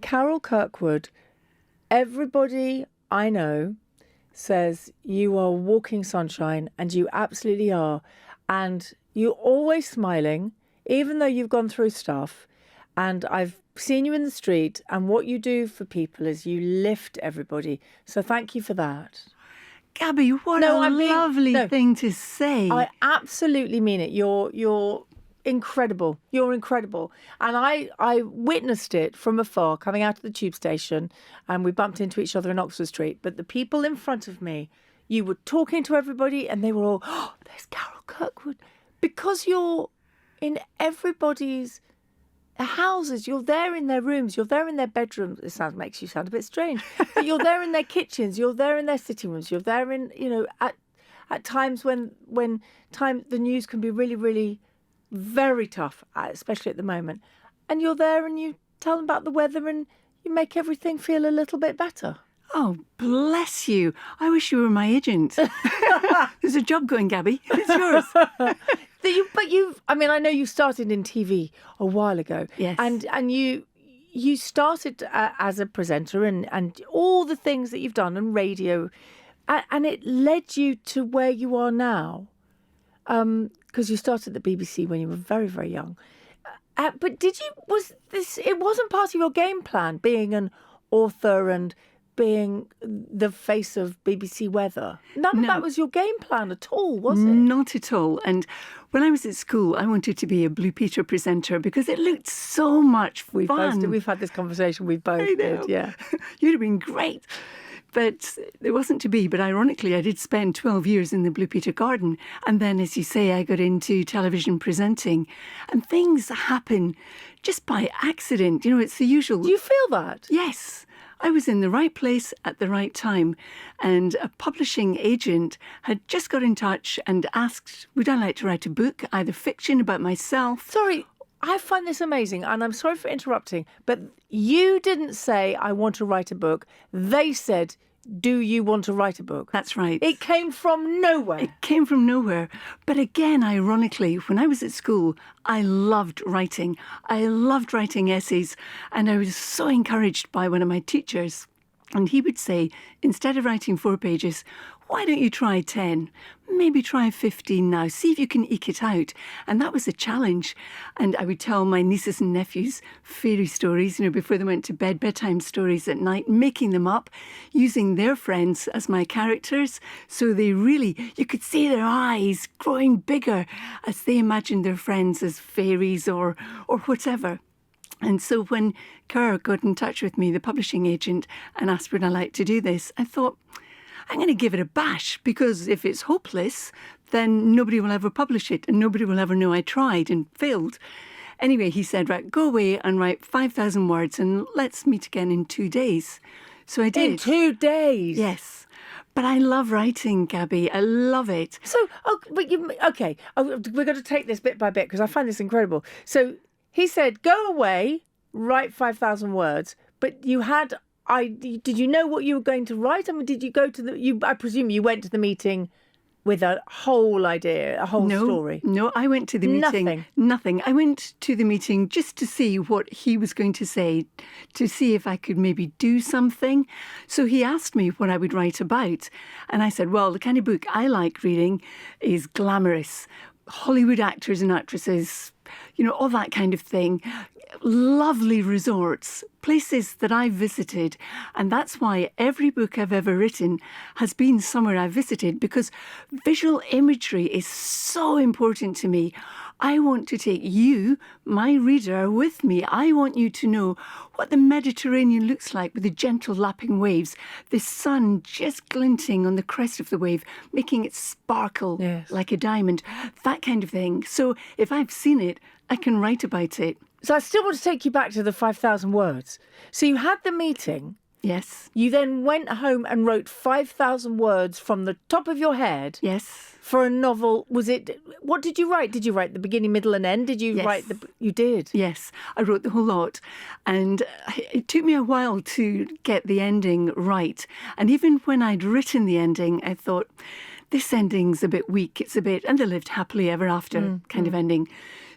Carol Kirkwood, everybody I know says you are walking sunshine, and you absolutely are. And you're always smiling, even though you've gone through stuff. And I've seen you in the street, and what you do for people is you lift everybody. So thank you for that. Gabby, what No, a I'm being- lovely no. thing to say. I absolutely mean it. You're incredible. You're incredible. And I witnessed it from afar coming out of the tube station, and we bumped into each other in Oxford Street. But the people in front of me, you were talking to everybody, and they were all, oh, there's Carol Kirkwood. Because you're in everybody's houses, you're there in their rooms, you're there in their bedrooms. Makes you sound a bit strange, but you're there in their kitchens, you're there in their sitting rooms, you're there in, at times when the news can be really, really very tough, especially at the moment. And you're there and you tell them about the weather and you make everything feel a little bit better. Oh, bless you. I wish you were my agent. There's a job going, Gabby. It's yours. I know you started in TV a while ago. Yes. And you started as a presenter and all the things that you've done and radio, and it led you to where you are now. Because you started at the BBC when you were very, very young. But it wasn't part of your game plan, being an author and being the face of BBC Weather. None of that was your game plan at all, was it? Not at all. And when I was at school, I wanted to be a Blue Peter presenter because it looked so much fun. We've had this conversation, we both did, yeah. You'd have been great. But it wasn't to be. But ironically, I did spend 12 years in the Blue Peter garden. And then, as you say, I got into television presenting. And things happen just by accident. You know, it's the usual. Do you feel that? Yes. I was in the right place at the right time, and a publishing agent had just got in touch and asked, would I like to write a book, either fiction about myself? Sorry, I find this amazing, and I'm sorry for interrupting, but you didn't say, I want to write a book. They said, do you want to write a book? That's right. It came from nowhere. It came from nowhere. But again, ironically, when I was at school, I loved writing. I loved writing essays. And I was so encouraged by one of my teachers. And he would say, instead of writing 4 pages, why don't you try 10? Maybe try 15 now. See if you can eke it out. And that was a challenge. And I would tell my nieces and nephews fairy stories, before they went to bed, bedtime stories at night, making them up, using their friends as my characters. So you could see their eyes growing bigger as they imagined their friends as fairies or whatever. And so when Kerr got in touch with me, the publishing agent, and asked would I like to do this, I thought, I'm going to give it a bash, because if it's hopeless, then nobody will ever publish it and nobody will ever know I tried and failed. Anyway, he said, right, go away and write 5,000 words and let's meet again in 2 days. So I did. In 2 days? Yes. But I love writing, Gabby. I love it. So, we're going to take this bit by bit because I find this incredible. So he said, go away, write 5,000 words, but you had... did you know what you were going to write? I mean, did you go to I presume you went to the meeting with a whole idea, a whole story. No, I went to the meeting. Nothing. I went to the meeting just to see what he was going to say, to see if I could maybe do something. So he asked me what I would write about. And I said, well, the kind of book I like reading is glamorous. Hollywood actors and actresses, all that kind of thing. Lovely resorts, places that I've visited. And that's why every book I've ever written has been somewhere I've visited, because visual imagery is so important to me. I want to take you, my reader, with me. I want you to know what the Mediterranean looks like with the gentle lapping waves, the sun just glinting on the crest of the wave, making it sparkle like a diamond, that kind of thing. So if I've seen it, I can write about it. So I still want to take you back to the 5,000 words. So you had the meeting. Yes. You then went home and wrote 5,000 words from the top of your head. Yes. For a novel. What did you write? Did you write the beginning, middle and end? Did you write you did? Yes, I wrote the whole lot. And it took me a while to get the ending right. And even when I'd written the ending, I thought, this ending's a bit weak. It's a bit, and they lived happily ever after kind of ending.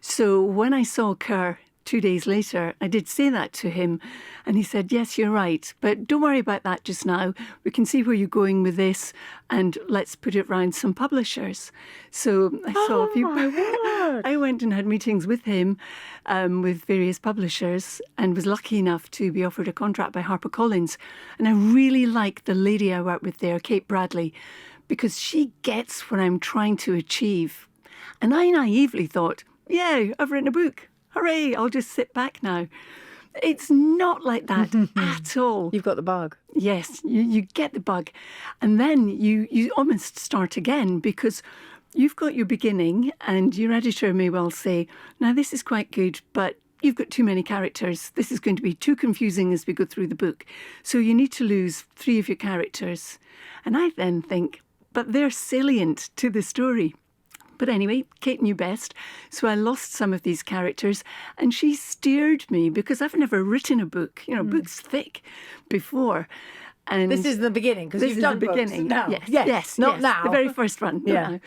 So when I saw Kerr 2 days later, I did say that to him, and he said, yes, you're right, but don't worry about that just now. We can see where you're going with this, and let's put it round some publishers. So I saw a few. my word. I went and had meetings with him, with various publishers, and was lucky enough to be offered a contract by HarperCollins. And I really like the lady I work with there, Kate Bradley, because she gets what I'm trying to achieve. And I naively thought, yeah, I've written a book. Hooray, I'll just sit back now. It's not like that at all. You've got the bug. Yes, you get the bug. And then you almost start again because you've got your beginning and your editor may well say, now this is quite good, but you've got too many characters. This is going to be too confusing as we go through the book. So you need to lose 3 of your characters. And I then think, but they're salient to the story. But anyway, Kate knew best, so I lost some of these characters, and she steered me because I've never written a book. You know, books thick before. And This is the beginning, because you've done the books beginning. now. Yes, not now. The very first one. Yeah. Now.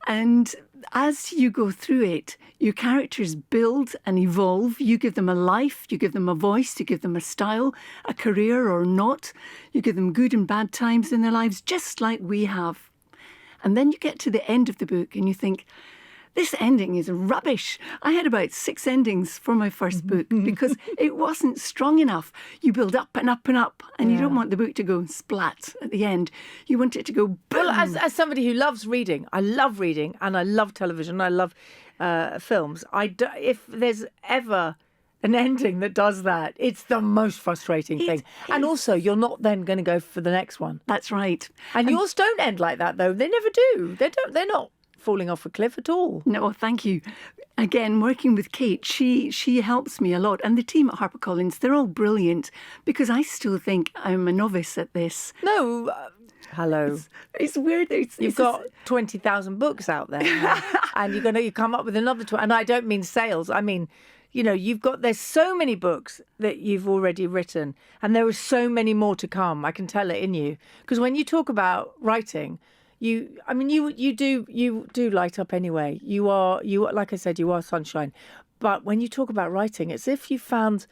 And as you go through it, your characters build and evolve. You give them a life, you give them a voice, you give them a style, a career or not. You give them good and bad times in their lives, just like we have. And then you get to the end of the book and you think, this ending is rubbish. I had about 6 endings for my first book because it wasn't strong enough. You build up and up and up, and you don't want the book to go splat at the end. You want it to go boom. Well, as somebody who loves reading, I love reading and I love television, I love films. If there's ever an ending that does that, it's the most frustrating thing. And also, you're not then going to go for the next one. That's right. And yours don't end like that, though. They never do. They're not falling off a cliff at all. No, thank you. Again, working with Kate, she helps me a lot. And the team at HarperCollins, they're all brilliant because I still think I'm a novice at this. No, hello. It's weird. You've got 20,000 books out there now, and you come up with another 20. And I don't mean sales. I mean, you know, there's so many books that you've already written, and there are so many more to come. I can tell it in you. Because when you talk about writing, you do light up anyway. You are, like I said, you are sunshine. But when you talk about writing, it's as if you found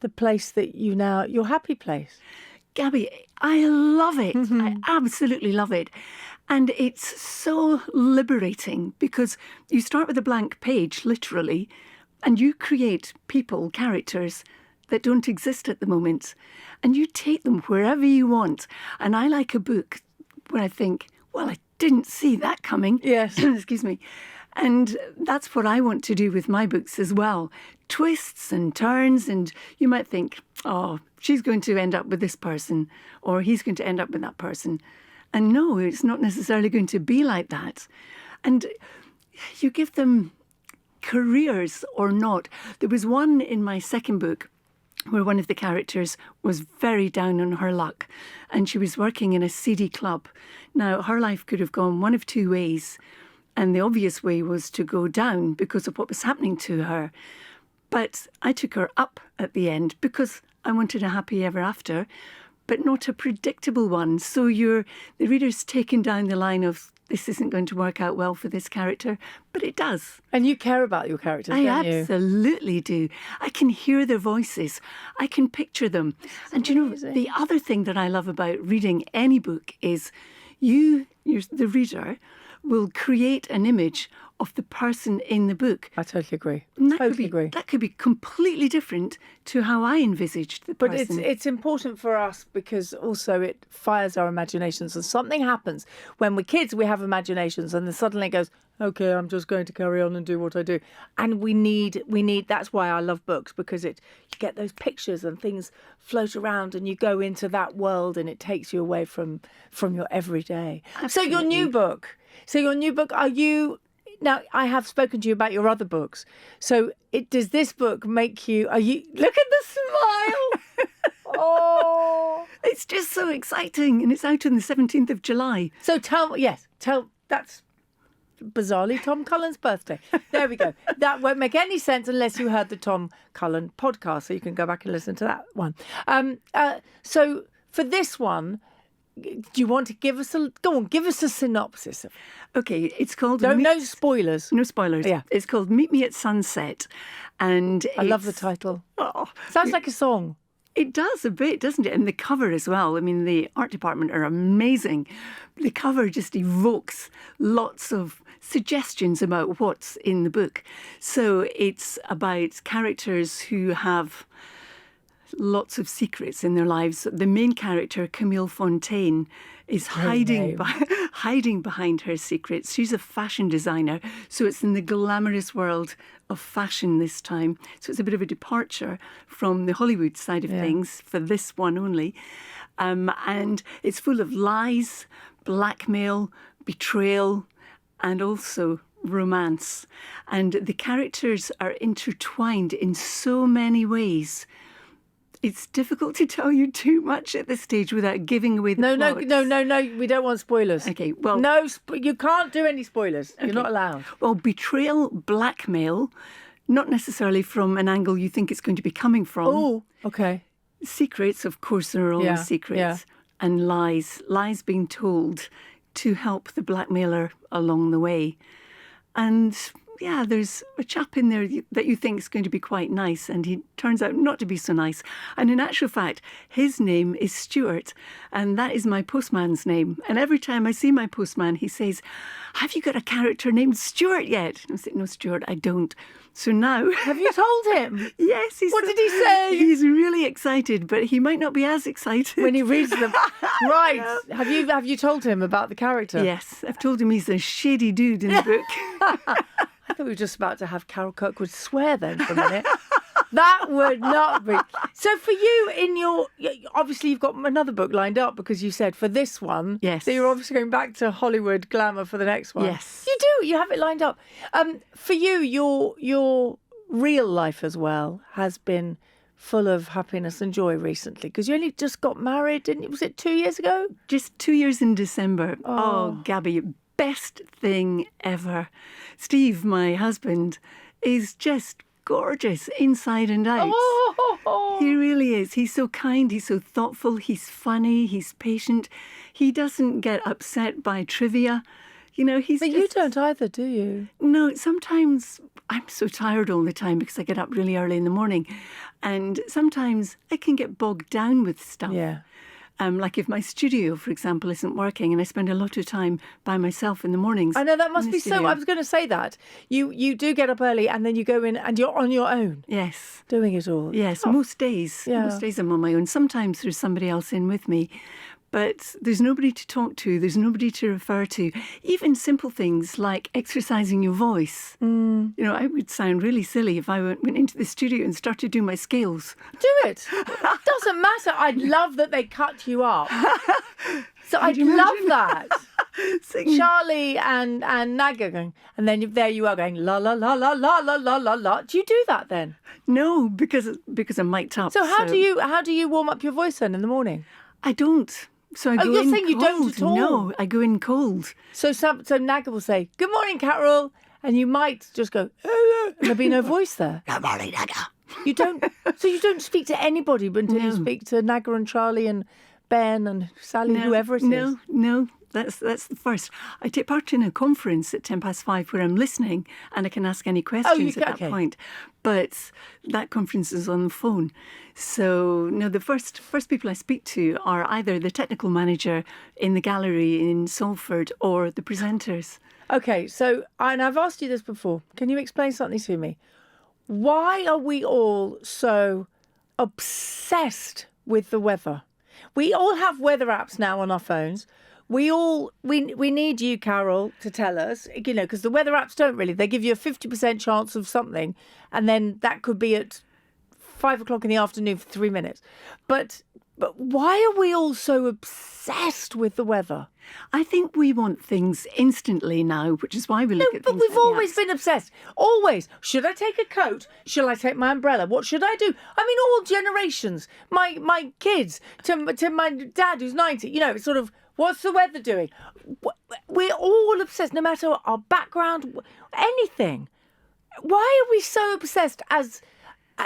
the place that your happy place. Gabby, I love it. I absolutely love it. And it's so liberating because you start with a blank page, literally, and you create people, characters that don't exist at the moment. And you take them wherever you want. And I like a book where I think, well, I didn't see that coming. Yes. Excuse me. And that's what I want to do with my books as well. Twists and turns. And you might think, oh, she's going to end up with this person, or he's going to end up with that person. And no, it's not necessarily going to be like that. And you give them careers or not. There was one in my second book where one of the characters was very down on her luck and she was working in a seedy club. Now, her life could have gone one of 2 ways, and the obvious way was to go down because of what was happening to her. But I took her up at the end because I wanted a happy ever after, but not a predictable one. So the reader's taken down the line of, this isn't going to work out well for this character, but it does. And you care about your characters, I don't you? absolutely do. I can hear their voices. I can picture them. And you know, the other thing that I love about reading any book is the reader, will create an image of the person in the book. I totally agree. Agree. That could be completely different to how I envisaged the person. But it's important for us because also it fires our imaginations. And something happens when we're kids, we have imaginations, and then suddenly it goes, okay, I'm just going to carry on and do what I do. And we need. That's why I love books, because you get those pictures and things float around and you go into that world and it takes you away from your everyday. Absolutely. So your new book, are you... Now, I have spoken to you about your other books. So does this book make you... Look at the smile! Oh! It's just so exciting. And it's out on the 17th of July. So that's bizarrely Tom Cullen's birthday. There we go. That won't make any sense unless you heard the Tom Cullen podcast. So you can go back and listen to that one. So for this one, Do you want to give us give us a synopsis of it. Okay, it's called... No spoilers. No spoilers. Yeah. It's called Meet Me at Sunset. And I love the title. Oh, Sounds like a song. it does a bit, doesn't it? And the cover as well. I mean, the art department are amazing. The cover just evokes lots of suggestions about what's in the book. So it's about characters who have lots of secrets in their lives. The main character, Camille Fontaine, is hiding behind her secrets. She's a fashion designer, so it's in the glamorous world of fashion this time. So it's a bit of a departure from the Hollywood side of things for this one only. And it's full of lies, blackmail, betrayal, and also romance. And the characters are intertwined in so many ways. It's difficult to tell you too much at this stage without giving away the plot. No. We don't want spoilers. Okay, well... No, you can't do any spoilers. You're not allowed. Well, betrayal, blackmail, not necessarily from an angle you think it's going to be coming from. Oh, okay. Secrets, of course, there are always secrets. Yeah. And lies being told to help the blackmailer along the way. And... yeah, there's a chap in there that you think is going to be quite nice, and he turns out not to be so nice. And in actual fact, his name is Stuart, and that is my postman's name. And every time I see my postman, he says, "Have you got a character named Stuart yet?" And I say, "No, Stuart, I don't." So now... Have you told him? Yes. What did he say? He's really excited, but he might not be as excited. When he reads them. Right. Yeah. Have you told him about the character? Yes. I've told him he's a shady dude in the book. I thought we were just about to have Carol Kirkwood swear then for a minute. That would not be. So for you, obviously you've got another book lined up because you said for this one. Yes. So you're obviously going back to Hollywood glamour for the next one. Yes. You do. You have it lined up. For you, your real life as well has been full of happiness and joy recently because you only just got married, didn't you? Was it 2 years ago? Just 2 years in December. Oh, Gabby, best thing ever. Steve, my husband, is just gorgeous inside and out. Oh. He really is. He's so kind, he's so thoughtful, he's funny, he's patient. He doesn't get upset by trivia. You know, But you don't either, do you? No, sometimes I'm so tired all the time because I get up really early in the morning. And sometimes I can get bogged down with stuff. Yeah. Like if my studio, for example, isn't working and I spend a lot of time by myself in the mornings. I know that must be studio. so. I was going to say that. You do get up early and then you go in and you're on your own. Yes. Doing it all. Yes, most days. Yeah. Most days I'm on my own. Sometimes there's somebody else in with me. But there's nobody to talk to. There's nobody to refer to. Even simple things like exercising your voice. You know, I would sound really silly if I went into the studio and started doing my scales. Do it. It doesn't matter. I'd love that they cut you up. So I'd love that. Charlie and Naga going, and then there you are going la la la la la la la la la. Do you do that then? No, because I'm mic'd up. So how do you warm up your voice then in the morning? I don't. So I go you're in saying you cold. don't at all? No, I go in cold. So Naga will say, "Good morning, Carol," and you might just go, and there'll be no voice there. Good morning, Naga. You don't. So you don't speak to anybody until you speak to Naga and Charlie and Ben and Sally, whoever it is. No. That's the first. I take part in a conference at 5:10 where I'm listening and I can ask any questions at that point. But that conference is on the phone. So, no, the first people I speak to are either the technical manager in the gallery in Salford or the presenters. Okay, so, and I've asked you this before. Can you explain something to me? Why are we all so obsessed with the weather? We all have weather apps now on our phones. We need you, Carol, to tell us, you know, because the weather apps don't really. They give you a 50% chance of something, and then that could be at 5 o'clock in the afternoon for 3 minutes. But why are we all so obsessed with the weather? I think we want things instantly now, which is why we look at things. But we've like the always apps. been obsessed. Always. Should I take a coat? Shall I take my umbrella? What should I do? I mean, all generations. My kids to my dad who's 90. You know, it's sort of, what's the weather doing? We're all obsessed, no matter our background, anything. Why are we so obsessed as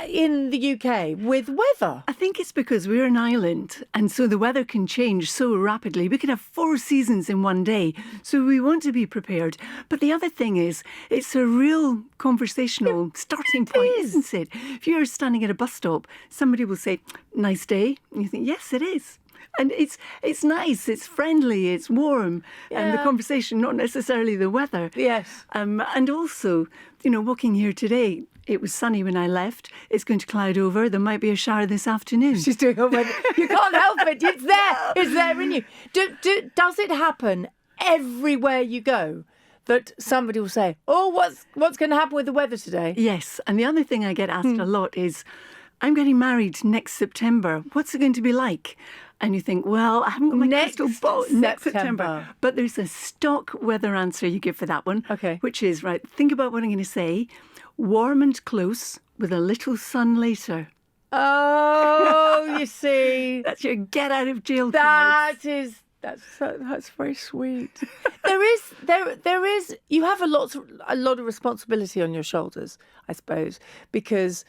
in the UK with weather? I think it's because we're an island, and so the weather can change so rapidly. We could have 4 seasons in one day, so we want to be prepared. But the other thing is, it's a real conversational starting point, isn't it? If you're standing at a bus stop, somebody will say, "Nice day," and you think, "Yes, it is." And it's nice, it's friendly, it's warm, and the conversation, not necessarily the weather. Yes. And also, walking here today, it was sunny when I left. It's going to cloud over. There might be a shower this afternoon. She's doing all weather. You can't help it. It's there. It's there in you. Does it happen everywhere you go that somebody will say, "Oh, what's going to happen with the weather today?" Yes. And the other thing I get asked a lot is, "I'm getting married next September. What's it going to be like?" And you think, well, I haven't got my crystal ball. Next September. But there's a stock weather answer you give for that one. Okay. Which is, right, think about what I'm going to say. Warm and close with a little sun later. Oh, you see. That's your get out of jail card. That's very sweet. There is you have a lot of responsibility on your shoulders, I suppose, because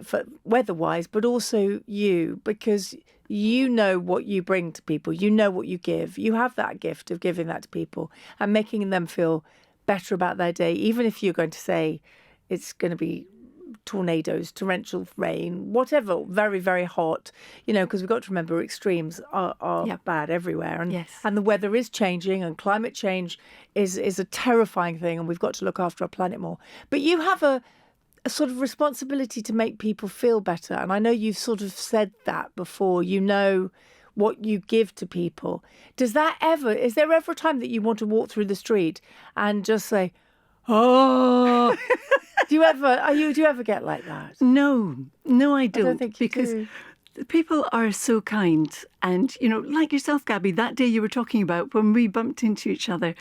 for weather-wise, but also because you know what you bring to people, you know what you give. You have that gift of giving that to people and making them feel better about their day, even if you're going to say it's going to be tornadoes, torrential rain, whatever, very, very hot, because we've got to remember extremes are bad everywhere. And the weather is changing, and climate change is a terrifying thing, and we've got to look after our planet more. But you have a sort of responsibility to make people feel better. And I know you've sort of said that before, what you give to people. Is there ever a time that you want to walk through the street and just say, "Oh," do you ever get like that? No, I don't. I don't think you because do. People are so kind. And, like yourself, Gabby, that day you were talking about when we bumped into each other,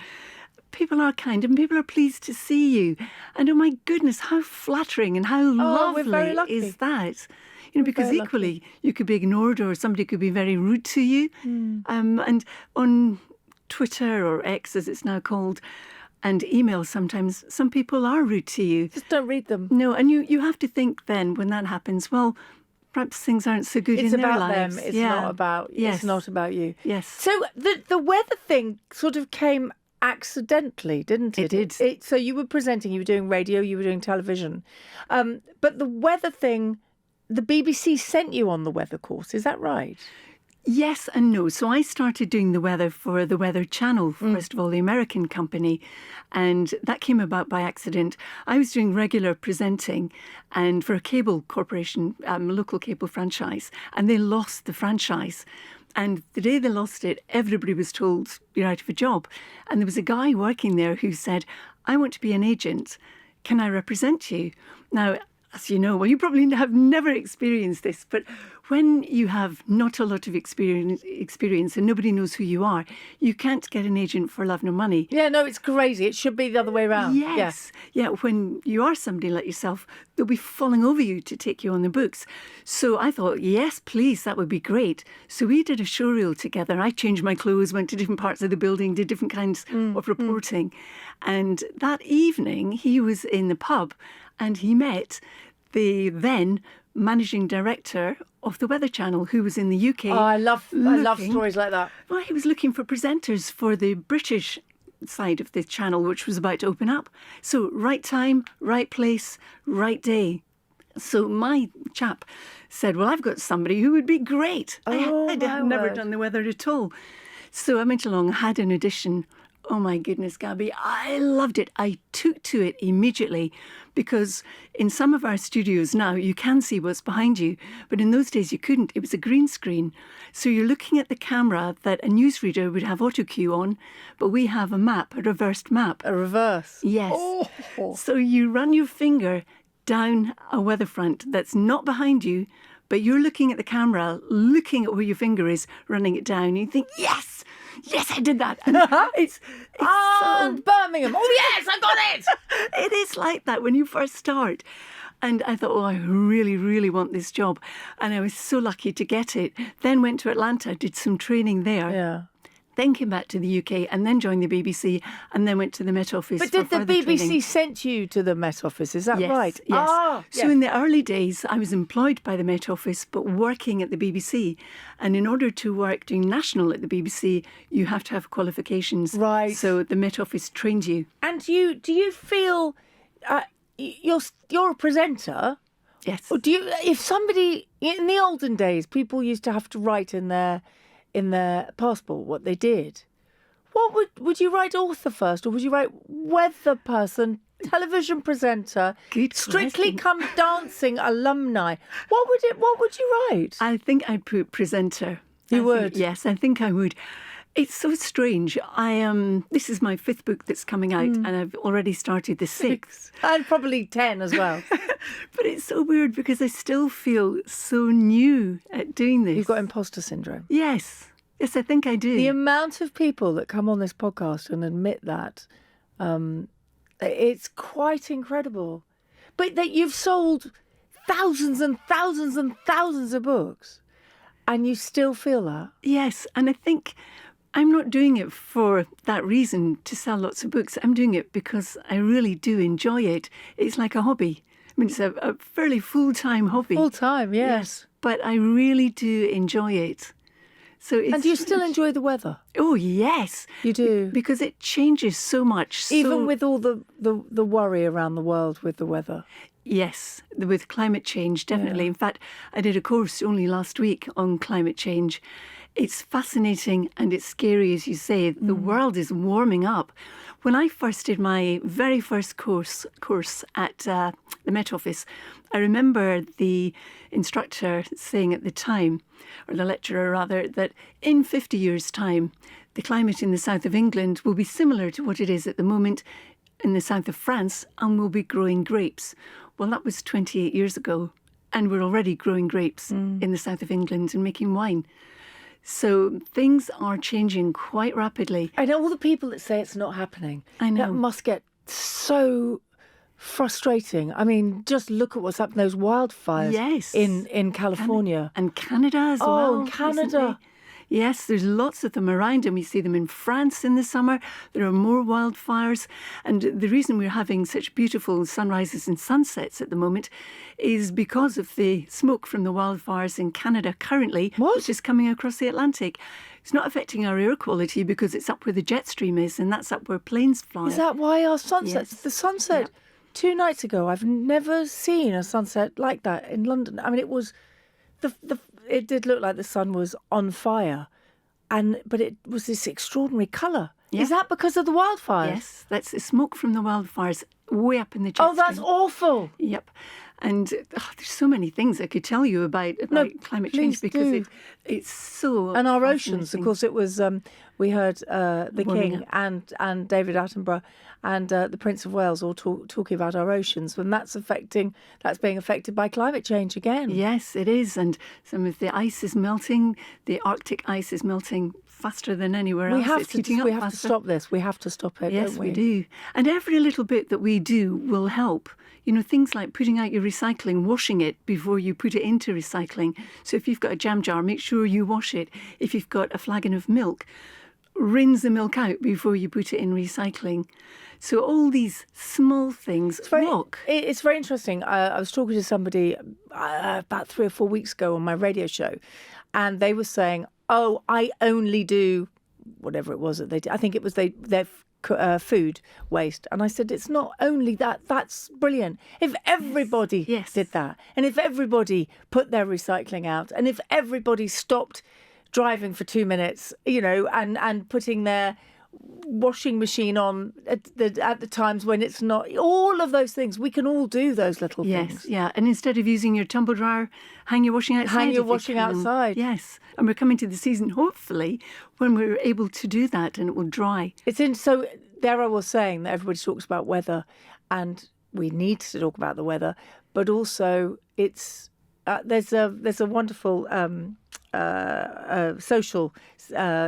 people are kind and people are pleased to see you. And oh my goodness, how flattering and how we're very lovely lucky. is that? Because equally you could be ignored or somebody could be very rude to you. And on Twitter or X, as it's now called, and email, sometimes some people are rude to you. Just don't read them. No, and you have to think then when that happens, well, perhaps things aren't so good in their lives. It's not about them. It's not about you. Yes. So the weather thing sort of came accidentally, didn't it? It did. So you were presenting, you were doing radio, you were doing television. But the weather thing, the BBC sent you on the weather course, is that right? Yes and no. So I started doing the weather for the Weather Channel, first of all, the American company, and that came about by accident. I was doing regular presenting and for a cable corporation, local cable franchise, and they lost the franchise. And the day they lost it, everybody was told, "You're out of a job." And there was a guy working there who said, "I want to be an agent. Can I represent you?" Now, as you know, well, you probably have never experienced this, but when you have not a lot of experience and nobody knows who you are, you can't get an agent for love nor money. Yeah, no, it's crazy. It should be the other way around. Yes. Yeah, when you are somebody like yourself, they'll be falling over you to take you on the books. So I thought, yes, please, that would be great. So we did a showreel together. I changed my clothes, went to different parts of the building, did different kinds of reporting. And that evening, he was in the pub and he met the then managing director of the Weather Channel, who was in the UK. Oh, I love stories like that. Well, he was looking for presenters for the British side of the channel, which was about to open up. So right time, right place, right day. So my chap said, "Well, I've got somebody who would be great." I had never done the weather at all. So I went along, had an audition. Oh my goodness, Gabby, I loved it. I took to it immediately because in some of our studios now, you can see what's behind you. But in those days, you couldn't. It was a green screen. So you're looking at the camera that a newsreader would have auto cue on, but we have a map, a reversed map. A reverse? Yes. Oh. So you run your finger down a weather front that's not behind you, but you're looking at the camera, looking at where your finger is, running it down. You think, yes, I did that. And it's and Birmingham. Oh, yes, I got it. It is like that when you first start. And I thought, I really, really want this job. And I was so lucky to get it. Then went to Atlanta, did some training there. Yeah. then came back to the UK and then joined the BBC and then went to the Met Office. But for did the further BBC training. sent you to the Met Office? Is that Yes, right? yes. Ah, So yes. in the early days, I was employed by the Met Office, but working at the BBC. And in order to work doing national at the BBC, you have to have qualifications. Right. So the Met Office trained you. And do you feel you're a presenter? Yes. Or do you? If somebody in the olden days, people used to have to write in their passport what they did. What would you write author first, or would you write weather person, television presenter, Good Strictly question. Come Dancing alumni? What would you write? I think I'd put presenter. You I would? think, yes, I think I would. It's so strange. This is my 5th book that's coming out, and I've already started the 6th. And probably 10 as well. But it's so weird because I still feel so new at doing this. You've got imposter syndrome. Yes, I think I do. The amount of people that come on this podcast and admit that, it's quite incredible. But that you've sold thousands and thousands and thousands of books, and you still feel that. Yes, and I think I'm not doing it for that reason to sell lots of books. I'm doing it because I really do enjoy it. It's like a hobby. I mean, it's a fairly full-time hobby. Full time, yes. But I really do enjoy it. So it's, And do you still enjoy the weather? Oh, yes. You do? Because it changes so much. Even with all the worry around the world with the weather. Yes, with climate change, definitely. In fact, I did a course only last week on climate change. It's fascinating and it's scary, as you say. The world is warming up. When I first did my very first course at the Met Office, I remember the instructor saying at the time, or the lecturer rather, that in 50 years' time, the climate in the south of England will be similar to what it is at the moment in the south of France, and we'll be growing grapes. Well, that was 28 years ago, and we're already growing grapes in the south of England and making wine. So things are changing quite rapidly. And all the people that say it's not happening, I know. that must get so frustrating. I mean, just look at what's happened, those wildfires Yes. in California. And Canada as Oh, well. and Canada. recently. Yes, there's lots of them around, and we see them in France in the summer. There are more wildfires. And the reason we're having such beautiful sunrises and sunsets at the moment is because of the smoke from the wildfires in Canada currently, which is coming across the Atlantic. It's not affecting our air quality because it's up where the jet stream is, and that's up where planes fly. Is that why our sunsets? Yes. The sunset 2 nights ago, I've never seen a sunset like that in London. I mean, it was it did look like the sun was on fire, but it was this extraordinary colour. Yeah. Is that because of the wildfires? Yes, that's the smoke from the wildfires way up in the jet Oh, that's stream. awful. Yep. And there's so many things I could tell you about climate please change because do. it's so And our oceans, of fascinating. course, it was. We heard the Warming King and David Attenborough and the Prince of Wales all talking about our oceans, and that's being affected by climate change again. Yes, it is. And some of the ice is melting. The Arctic ice is melting faster than anywhere We else. have It's to. heating up We have to faster. stop this. We have to stop it. Yes, don't we do. And every little bit that we do will help. You know, things like putting out your recycling, washing it before you put it into recycling. So if you've got a jam jar, make sure you wash it. If you've got a flagon of milk, rinse the milk out before you put it in recycling. So all these small things work. It's very interesting. I was talking to somebody about 3 or 4 weeks ago on my radio show, and they were saying, "Oh, I only do whatever it was that they did. I think it was their food waste." And I said, "It's not only that. That's brilliant. If everybody Yes. did that, and if everybody put their recycling out, and if everybody stopped driving for 2 minutes, you know, and putting their washing machine on at the times when it's not, all of those things, we can all do those little Yes, things." yeah. And instead of using your tumble dryer, hang your washing outside. Hang your if you washing can. outside. Yes. And we're coming to the season, hopefully, when we're able to do that and it will dry. So there I was saying that everybody talks about weather, and we need to talk about the weather, but also it's there's a wonderful social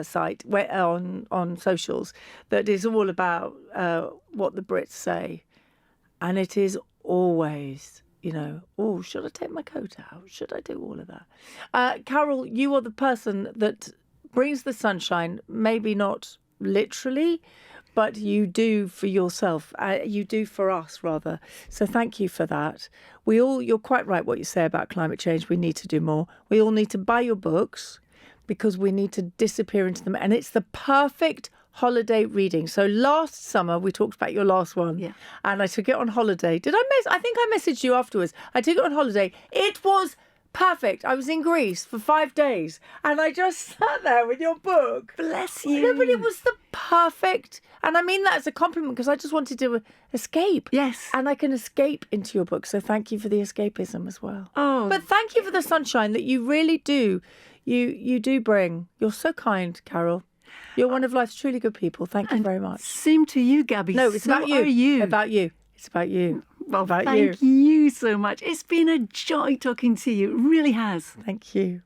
site on socials that is all about what the Brits say, and it is always, you know, oh, should I take my coat out? Should I do all of that? Carol, you are the person that brings the sunshine, maybe not literally, but you do for yourself. You do for us, rather. So thank you for that. You're quite right what you say about climate change. We need to do more. We all need to buy your books because we need to disappear into them. And it's the perfect holiday reading. So last summer, we talked about your last one. Yeah. And I took it on holiday. I think I messaged you afterwards. I took it on holiday. It was perfect. I was in Greece for 5 days and I just sat there with your book. Bless you. No, but it was the perfect, and I mean that as a compliment because I just wanted to escape. Yes. And I can escape into your book. So thank you for the escapism as well. Oh. But thank you for the sunshine that you really do. You do bring. You're so kind, Carol. You're one of life's truly good people. Thank you very much. Same to you, Gabby. No, it's about you. Are you. About you. It's about you. Well, about thank you so much. It's been a joy talking to you. It really has. Thank you.